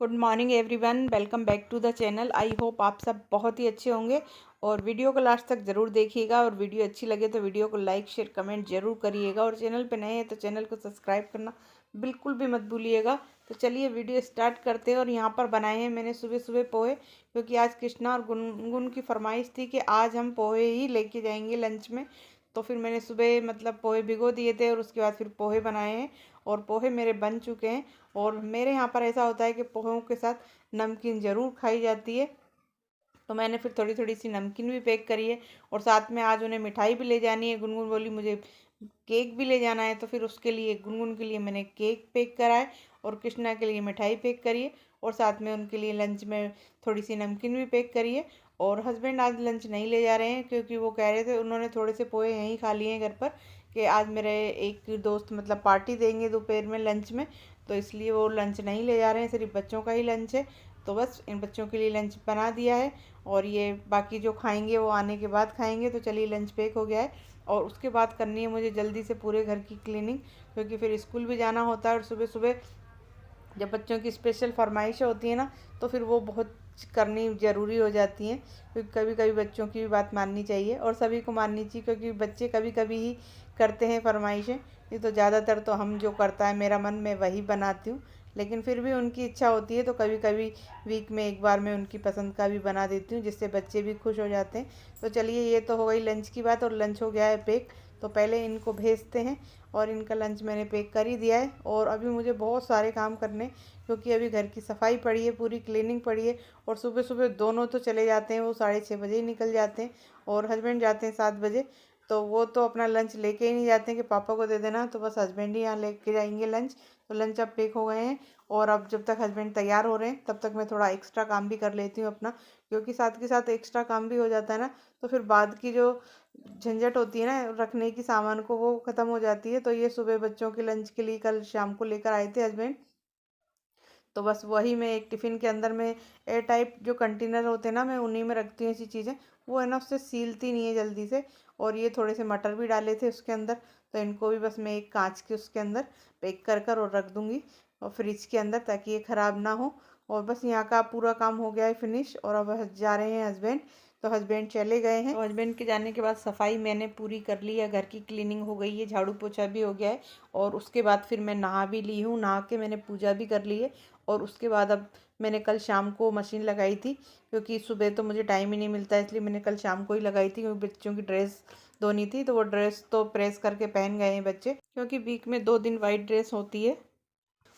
Good morning everyone, welcome back to the channel. I hope आप सब बहुत ही अच्छे होंगे और वीडियो को लास्ट तक ज़रूर देखिएगा। और वीडियो अच्छी लगे तो वीडियो को लाइक शेयर कमेंट जरूर करिएगा। और चैनल पे नए हैं तो चैनल को सब्सक्राइब करना बिल्कुल भी मत भूलिएगा। तो चलिए वीडियो स्टार्ट करते हैं। और यहाँ पर बनाए हैं मैंने सुबह सुबह पोहे, क्योंकि आज कृष्णा और गुनगुन की फरमाइश थी कि आज हम पोहे ही लेके जाएंगे लंच में। तो फिर मैंने सुबह मतलब पोहे भिगो दिए थे और उसके बाद फिर पोहे बनाए हैं और पोहे मेरे बन चुके हैं। और मेरे यहाँ पर ऐसा होता है कि पोहों के साथ नमकीन ज़रूर खाई जाती है, तो मैंने फिर थोड़ी थोड़ी सी नमकीन भी पैक करी है। और साथ में आज उन्हें मिठाई भी ले जानी है। गुनगुन बोली मुझे केक भी ले जाना है, तो फिर उसके लिए गुनगुन के लिए मैंने केक पैक करा है और कृष्णा के लिए मिठाई पैक करी है। और साथ में उनके लिए लंच में थोड़ी सी नमकीन भी पैक करी है। और हस्बैंड आज लंच नहीं ले जा रहे हैं, क्योंकि वो कह रहे थे, उन्होंने थोड़े से पोहे यहीं खा लिए हैं घर पर, कि आज मेरे एक दोस्त मतलब पार्टी देंगे दोपहर में लंच में, तो इसलिए वो लंच नहीं ले जा रहे हैं, सिर्फ बच्चों का ही लंच है। तो बस इन बच्चों के लिए लंच बना दिया है और ये बाकी जो खाएंगे वो आने के बाद खाएंगे। तो चलिए लंच पैक हो गया है और उसके बाद करनी है मुझे जल्दी से पूरे घर की क्लीनिंग, क्योंकि फिर स्कूल भी जाना होता है। और सुबह सुबह जब बच्चों की स्पेशल फरमाइशें होती हैं ना, तो फिर वो बहुत करनी ज़रूरी हो जाती हैं, क्योंकि कभी कभी बच्चों की भी बात माननी चाहिए और सभी को माननी चाहिए, क्योंकि बच्चे कभी कभी ही करते हैं फरमाइशें। ये तो ज़्यादातर तो हम जो करता है मेरा मन मैं वही बनाती हूँ, लेकिन फिर भी उनकी इच्छा होती है तो कभी कभी वीक में एक बार मैं उनकी पसंद का भी बना देती हूँ, जिससे बच्चे भी खुश हो जाते हैं। तो चलिए ये तो हो गई लंच की बात और लंच हो गया है पैक। तो पहले इनको भेजते हैं और इनका लंच मैंने पैक कर ही दिया है। और अभी मुझे बहुत सारे काम करने, क्योंकि अभी घर की सफाई पड़ी है, पूरी क्लीनिंग पड़ी है। और सुबह सुबह दोनों तो चले जाते हैं, वो 6:30 बजे ही निकल जाते हैं और हस्बैंड जाते हैं 7 बजे। तो वो तो अपना लंच लेके ही नहीं जाते हैं कि पापा को दे देना, तो बस हस्बैंड ही यहाँ लेके जाएंगे लंच। तो लंच अब पैक हो गए हैं और अब जब तक हस्बैंड तैयार हो रहे हैं तब तक मैं थोड़ा एक्स्ट्रा काम भी कर लेती हूँ अपना, क्योंकि साथ के साथ एक्स्ट्रा काम भी हो जाता है ना, तो फिर बाद की जो झंझट होती है ना रखने की सामान को, वो ख़त्म हो जाती है। तो ये सुबह बच्चों के लंच के लिए कल शाम को लेकर आए थे हस्बैंड, तो बस वही मैं एक टिफ़िन के अंदर में एयर टाइप जो कंटेनर होते हैं ना, मैं उन्हीं में रखती हूँ ऐसी चीज़ें। वो है ना उससे सीलती नहीं है जल्दी से। और ये थोड़े से मटर भी डाले थे उसके अंदर, तो इनको भी बस मैं एक कांच के उसके अंदर पैक कर कर और रख दूँगी और फ्रिज के अंदर, ताकि ये ख़राब ना हो। और बस यहाँ का पूरा काम हो गया है फिनिश और अब जा रहे हैं हस्बैंड। तो हस्बैंड चले गए हैं। तो हस्बैंड के जाने के बाद सफाई मैंने पूरी कर ली है, घर की क्लीनिंग हो गई है, झाड़ू पोछा भी हो गया है। और उसके बाद फिर मैं नहा भी ली हूँ, नहा के मैंने पूजा भी कर ली है। और उसके बाद अब मैंने कल शाम को मशीन लगाई थी, क्योंकि सुबह तो मुझे टाइम ही नहीं मिलता, इसलिए मैंने कल शाम को ही लगाई थी, क्योंकि बच्चों की ड्रेस धोनी थी। तो वो ड्रेस तो प्रेस करके पहन गए हैं बच्चे, क्योंकि वीक में 2 दिन वाइट ड्रेस होती है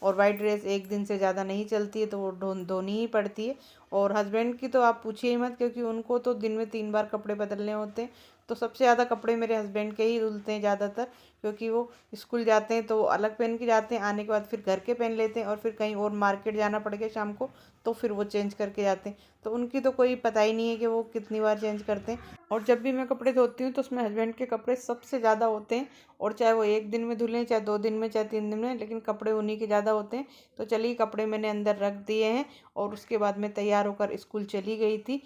और वाइट ड्रेस एक दिन से ज़्यादा नहीं चलती है, तो वो धोनी ही पड़ती है। और हस्बैंड की तो आप पूछिए ही मत, क्योंकि उनको तो दिन में 3 बार कपड़े बदलने होते हैं। तो सबसे ज़्यादा कपड़े मेरे हस्बैंड के ही धुलते हैं ज़्यादातर, क्योंकि वो स्कूल जाते हैं तो वो अलग पहन के जाते हैं, आने के बाद फिर घर के पहन लेते हैं, और फिर कहीं और मार्केट जाना पड़ गया शाम को तो फिर वो चेंज करके जाते हैं। तो उनकी तो कोई पता ही नहीं है कि वो कितनी बार चेंज करते हैं। और जब भी मैं कपड़े धोती हूँ तो उसमें हस्बैंड के कपड़े सबसे ज़्यादा होते हैं, और चाहे वो एक दिन में धुलें, चाहे 2 दिन में, चाहे 3 दिन में, लेकिन कपड़े उन्हीं के ज़्यादा होते हैं। तो चलिए कपड़े मैंने अंदर रख दिए हैं और उसके बाद मैं तैयार होकर स्कूल चली गई थी।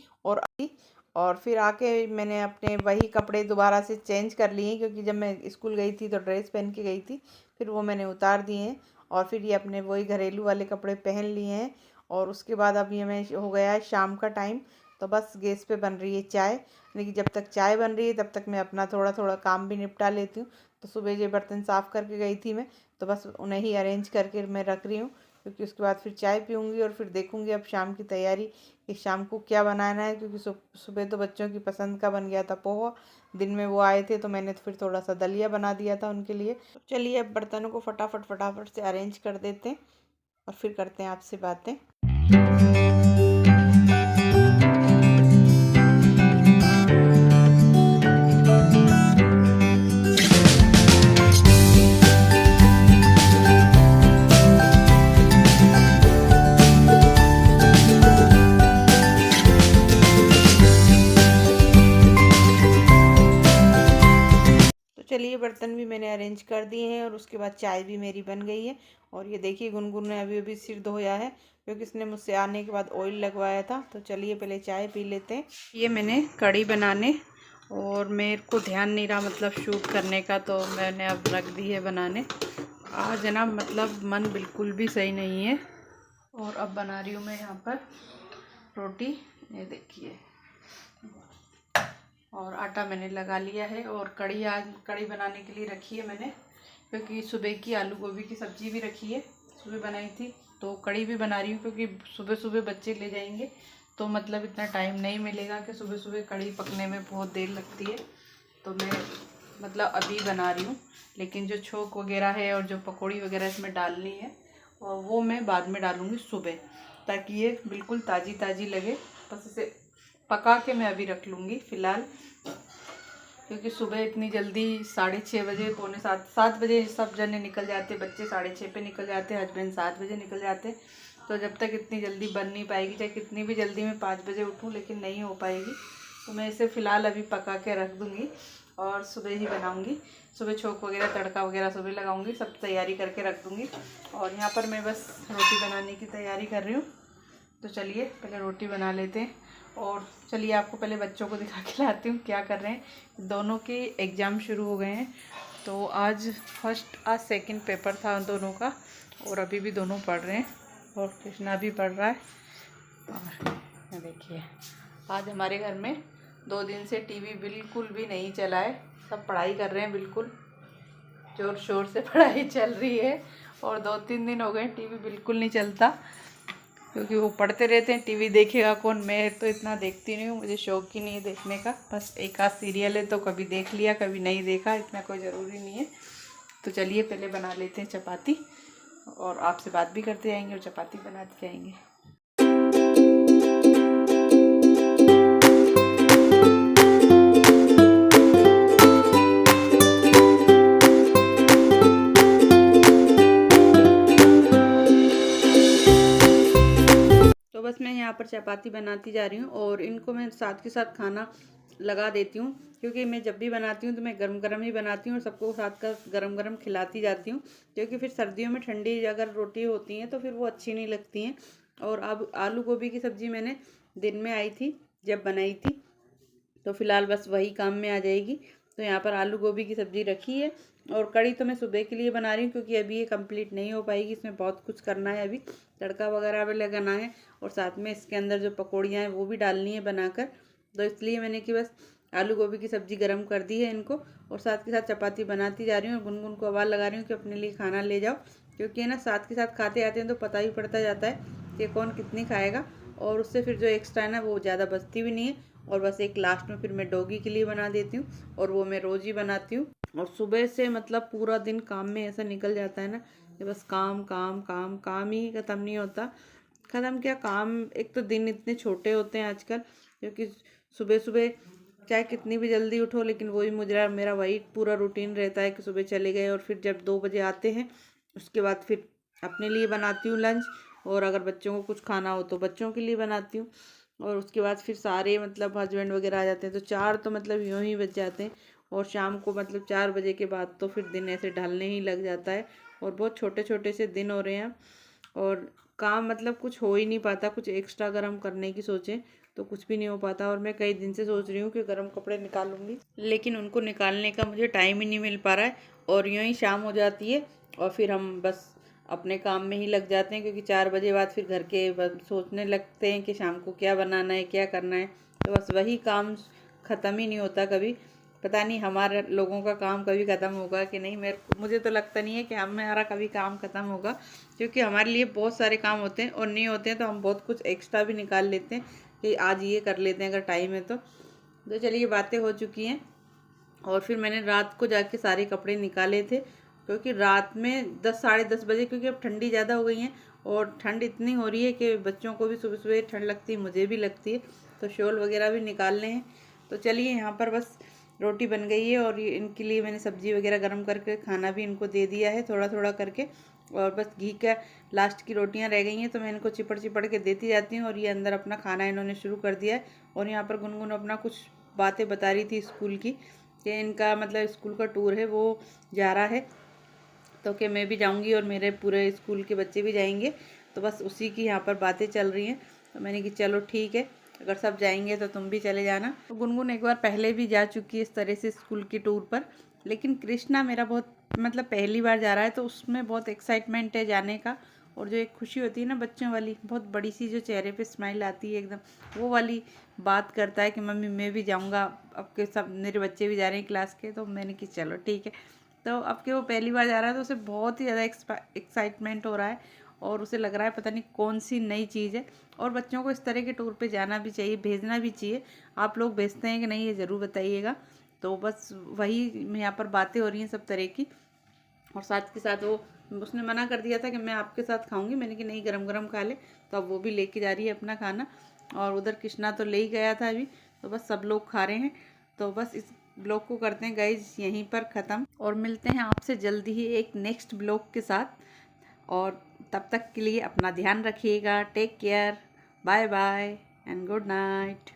और फिर आके मैंने अपने वही कपड़े दोबारा से चेंज कर लिए हैं, क्योंकि जब मैं स्कूल गई थी तो ड्रेस पहन के गई थी, फिर वो मैंने उतार दिए हैं और फिर ये अपने वही घरेलू वाले कपड़े पहन लिए हैं। और उसके बाद अब ये मैं हो गया है शाम का टाइम, तो बस गैस पे बन रही है चाय। लेकिन जब तक चाय बन रही है तब तक मैं अपना थोड़ा थोड़ा काम भी निपटा लेती हूँ। तो सुबह ये बर्तन साफ़ करके गई थी मैं, तो बस उन्हें ही अरेंज करके मैं रख रही हूँ, क्योंकि उसके बाद फिर चाय पीऊँगी और फिर देखूँगी अब शाम की तैयारी कि शाम को क्या बनाना है। क्योंकि सुबह तो बच्चों की पसंद का बन गया था पोहा, दिन में वो आए थे तो मैंने तो फिर थोड़ा सा दलिया बना दिया था उनके लिए। तो चलिए अब बर्तनों को फटाफट फटाफट से अरेंज कर देते हैं और फिर करते हैं आपसे बातें। चलिए बर्तन भी मैंने अरेंज कर दिए हैं और उसके बाद चाय भी मेरी बन गई है। और ये देखिए गुनगुन ने अभी अभी सिर धोया है, क्योंकि इसने मुझसे आने के बाद ऑयल लगवाया था। तो चलिए पहले चाय पी लेते हैं। ये मैंने कढ़ी बनाने, और मेरे को ध्यान नहीं रहा मतलब शूट करने का, तो मैंने अब रख दी है बनाने। आज है ना मतलब मन बिल्कुल भी सही नहीं है, और अब बना रही हूँ मैं यहाँ पर रोटी। ये देखिए, और आटा मैंने लगा लिया है। और कढ़ी आज कढ़ी बनाने के लिए रखी है मैंने, क्योंकि सुबह की आलू गोभी की सब्ज़ी भी रखी है, सुबह बनाई थी। तो कढ़ी भी बना रही हूँ क्योंकि सुबह सुबह बच्चे ले जाएंगे, तो मतलब इतना टाइम नहीं मिलेगा कि सुबह सुबह कढ़ी पकने में बहुत देर लगती है। तो मैं मतलब अभी बना रही हूँ, लेकिन जो छोंक वगैरह है और जो पकौड़ी वगैरह इसमें डालनी है और वो मैं बाद में डालूँगी सुबह, ताकि ये बिल्कुल ताज़ी ताज़ी लगे। बस इसे पका के मैं अभी रख लूँगी फ़िलहाल, क्योंकि सुबह इतनी जल्दी 6:30 बजे, पौने 7 बजे सब जने निकल जाते, बच्चे 6:30 पे निकल जाते, हस्बैंड 7 बजे निकल जाते। तो जब तक इतनी जल्दी बन नहीं पाएगी, चाहे कितनी भी जल्दी मैं 5 बजे उठूँ, लेकिन नहीं हो पाएगी। तो मैं इसे फ़िलहाल अभी पका के रख दूँगी और सुबह ही बनाऊँगी। सुबह छोंक वगैरह, तड़का वगैरह सुबह लगाऊँगी, सब तैयारी करके रख दूँगी। और यहाँ पर मैं बस रोटी बनाने की तैयारी कर रही हूँ। तो चलिए पहले रोटी बना लेते हैं, और चलिए आपको पहले बच्चों को दिखा के लाती हूँ क्या कर रहे हैं। दोनों के एग्ज़ाम शुरू हो गए हैं, तो आज सेकंड पेपर था दोनों का, और अभी भी दोनों पढ़ रहे हैं, और कृष्णा भी पढ़ रहा है। और देखिए, आज हमारे घर में 2 दिन से टीवी बिल्कुल भी नहीं चला है, सब पढ़ाई कर रहे हैं, बिल्कुल जोर शोर से पढ़ाई चल रही है। और 2-3 दिन हो गए टीवी बिल्कुल नहीं चलता, क्योंकि वो पढ़ते रहते हैं। टीवी देखेगा कौन, मैं तो इतना देखती नहीं हूँ, मुझे शौक ही नहीं है देखने का। बस एक आध सीरियल है तो कभी देख लिया, कभी नहीं देखा, इतना कोई ज़रूरी नहीं है। तो चलिए पहले बना लेते हैं चपाती, और आपसे बात भी करते जाएंगे और चपाती बनाते जाएंगे। तो बस मैं यहाँ पर चपाती बनाती जा रही हूँ, और इनको मैं साथ के साथ खाना लगा देती हूँ, क्योंकि मैं जब भी बनाती हूँ तो मैं गरम गरम ही बनाती हूँ और सबको साथ का गरम गरम खिलाती जाती हूँ। क्योंकि फिर सर्दियों में ठंडी अगर रोटी होती हैं तो फिर वो अच्छी नहीं लगती हैं। और अब आलू गोभी की सब्ज़ी मैंने दिन में आई थी जब बनाई थी, तो फिलहाल बस वही काम में आ जाएगी। तो यहाँ पर आलू गोभी की सब्ज़ी रखी है, और कढ़ी तो मैं सुबह के लिए बना रही हूँ, क्योंकि अभी ये कंप्लीट नहीं हो पाएगी, इसमें बहुत कुछ करना है, अभी तड़का वगैरह भी लगाना है, और साथ में इसके अंदर जो पकौड़ियाँ हैं वो भी डालनी है बनाकर। तो इसलिए मैंने कि बस आलू गोभी की सब्ज़ी गर्म कर दी है इनको, और साथ के साथ चपाती बनाती जा रही हूँ, और गुनगुन को आवाज़ लगा रही हूँ कि अपने लिए खाना ले जाओ, क्योंकि है ना साथ के साथ खाते आते हैं तो पता ही पड़ता जाता है कि कौन कितनी खाएगा, और उससे फिर जो एक्स्ट्रा है ना वो ज़्यादा बचती भी नहीं है। और बस एक लास्ट में फिर मैं डॉगी के लिए बना देती हूँ, और वो मैं रोज़ ही बनाती हूँ। और सुबह से मतलब पूरा दिन काम में ऐसा निकल जाता है ना कि बस काम काम काम काम ही ख़त्म नहीं होता। ख़त्म क्या काम, एक तो दिन इतने छोटे होते हैं आजकल, क्योंकि सुबह सुबह चाहे कितनी भी जल्दी उठो, लेकिन वही मेरा वही पूरा रूटीन रहता है कि सुबह चले गए, और फिर जब 2 बजे आते हैं उसके बाद फिर अपने लिए बनाती हूँ लंच, और अगर बच्चों को कुछ खाना हो तो बच्चों के लिए बनाती हूँ। और उसके बाद फिर सारे मतलब हस्बैंड वगैरह आ जाते हैं, तो 4 तो मतलब यूँ ही बज जाते हैं। और शाम को मतलब 4 बजे के बाद तो फिर दिन ऐसे ढलने ही लग जाता है, और बहुत छोटे छोटे से दिन हो रहे हैं। और काम मतलब कुछ हो ही नहीं पाता, कुछ एक्स्ट्रा गर्म करने की सोचें तो कुछ भी नहीं हो पाता। और मैं कई दिन से सोच रही हूँ कि गर्म कपड़े निकालूंगी, लेकिन उनको निकालने का मुझे टाइम ही नहीं मिल पा रहा है, और यूँ ही शाम हो जाती है, और फिर हम बस अपने काम में ही लग जाते हैं, क्योंकि 4 बजे बाद फिर घर के सोचने लगते हैं कि शाम को क्या बनाना है, क्या करना है। तो बस वही काम ख़त्म ही नहीं होता कभी। पता नहीं हमारे लोगों का काम कभी ख़त्म होगा कि नहीं, मुझे तो लगता नहीं है कि हमारा कभी काम ख़त्म होगा, क्योंकि हमारे लिए बहुत सारे काम होते हैं, और नहीं होते हैं तो हम बहुत कुछ एक्स्ट्रा भी निकाल लेते हैं कि आज ये कर लेते हैं अगर टाइम है तो चलिए बातें हो चुकी हैं। और फिर मैंने रात को जाके सारे कपड़े निकाले थे, क्योंकि रात में 10 साढ़े 10 बजे, क्योंकि अब ठंडी ज़्यादा हो गई है, और ठंड इतनी हो रही है कि बच्चों को भी सुबह सुबह ठंड लगती है, मुझे भी लगती है, तो शॉल वगैरह भी निकालने हैं। तो चलिए यहाँ पर बस रोटी बन गई है, और इनके लिए मैंने सब्ज़ी वगैरह गर्म करके खाना भी इनको दे दिया है थोड़ा थोड़ा करके। और बस घी का लास्ट की रोटियां रह गई हैं, तो मैं इनको चिपड़ चिपड़ के देती जाती हूँ। और ये अंदर अपना खाना इन्होंने शुरू कर दिया है, और यहाँ पर गुनगुन अपना कुछ बातें बता रही थी स्कूल की, कि इनका मतलब स्कूल का टूर है वो जा रहा है, तो कि मैं भी जाऊंगी और मेरे पूरे स्कूल के बच्चे भी जाएंगे। तो बस उसी की यहाँ पर बातें चल रही हैं, तो मैंने कि चलो ठीक है, अगर सब जाएंगे तो तुम भी चले जाना। तो गुनगुन एक बार पहले भी जा चुकी है इस तरह से स्कूल की टूर पर, लेकिन कृष्णा मेरा बहुत मतलब पहली बार जा रहा है, तो उसमें बहुत एक्साइटमेंट है जाने का, और जो एक खुशी होती है ना बच्चों वाली, बहुत बड़ी सी जो चेहरे पे स्माइल आती है एकदम, वो वाली बात करता है कि मम्मी मैं भी जाऊँगा, अब के सब मेरे बच्चे भी जा रहे हैं क्लास के। तो मैंने कि चलो ठीक है। तो अब के वो पहली बार जा रहा है तो उसे बहुत ही ज़्यादा एक्साइटमेंट हो रहा है, और उसे लग रहा है पता नहीं कौन सी नई चीज़ है। और बच्चों को इस तरह के टूर पे जाना भी चाहिए, भेजना भी चाहिए। आप लोग भेजते हैं कि नहीं ये ज़रूर बताइएगा। तो बस वही यहाँ पर बातें हो रही हैं सब तरह की। और साथ के साथ वो उसने मना कर दिया था कि मैं आपके साथ खाऊंगी, मैंने कि नहीं गरम गरम खा ले। तो अब वो भी लेके जा रही है अपना खाना। और उधर कृष्णा तो ले ही गया था अभी, तो बस सब लोग खा रहे हैं। तो बस इस ब्लॉग को करते हैं गाइज यहीं पर ख़त्म, और मिलते हैं आपसे जल्दी ही एक नेक्स्ट ब्लॉग के साथ। और तब तक के लिए अपना ध्यान रखिएगा। Take care, bye bye and good night.